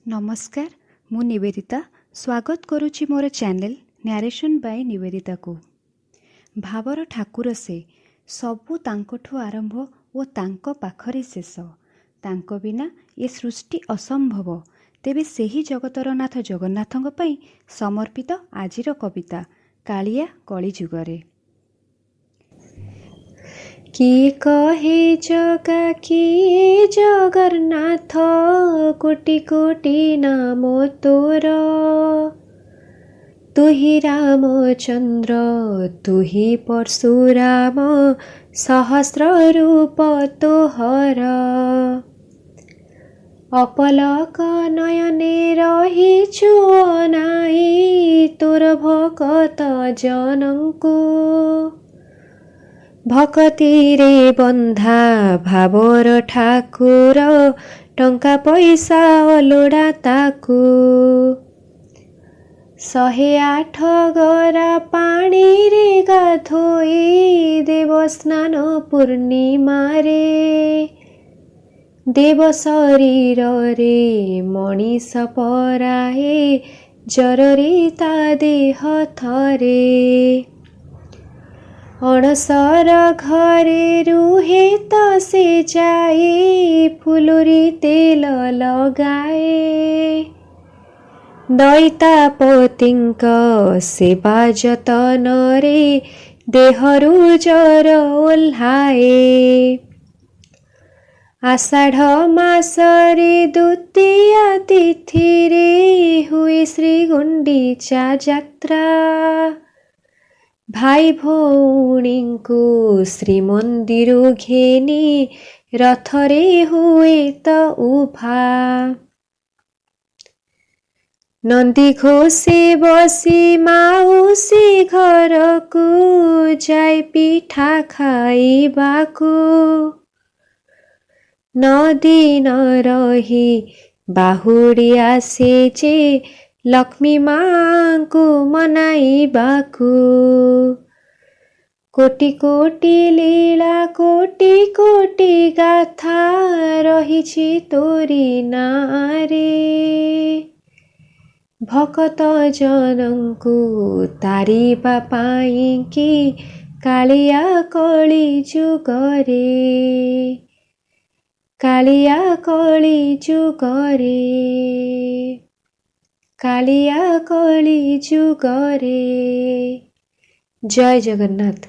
नमस्कार मु निवेदिता स्वागत करुछि मोर चैनल न्यारेशन बाय निवेदिता को। भावर ठाकुर से सबु तांकठु आरंभ ओ तांक पाखरे शेष। तांक बिना ये सृष्टि असंभव। तेबे सेही जगतर नाथ जगन्नाथंक पई समर्पित आजिर कविता कालिया कली जुगरे। किए कहे जगा किए जगन्नाथ कोटि कोटि नाम तोर। तुही रामचंद्र तुही परशुराम सहस्र रूप तोहर। अपलक नयने रहिछु अनाई तोर भकत जनंकु। भक्ति रे बंधा भावर ठाकुर टंका पैसा अलोड़ा ताकू। 108 गरा पानी रे गाधोई देव स्नान पूर्णिमा रे। देव शरीर रे मनीष पराए जर रे ता देह थरे। अणसर घरे रुहे त से जाए फुलुरी तेल लगाए। दैतापतिंक सेवा जतन रे देहरु जर ओल्हाए। आषाढ़ मासरे द्वितीय तिथि रे हुए श्री गुंडीचा जात्रा। भाई भौणी को श्रीमंदिर घेनी रथरे हुए त उभा। नंदी घोषे बसी माउसी घर को जाय पिठा खाइबाकू। 9 दिन रही बाहुड़ी आसे जे लक्ष्मी माँ को मनाइबाकू। कोटि कोटि लीला कोटि कोटि गाथा रहिछि तोरी नारे। भकत जनंकु तारिबा पाई कि कालिया कली जुगरे। कालिया कली जुगरे। कालिया कली जुगरे। जय जगन्नाथ।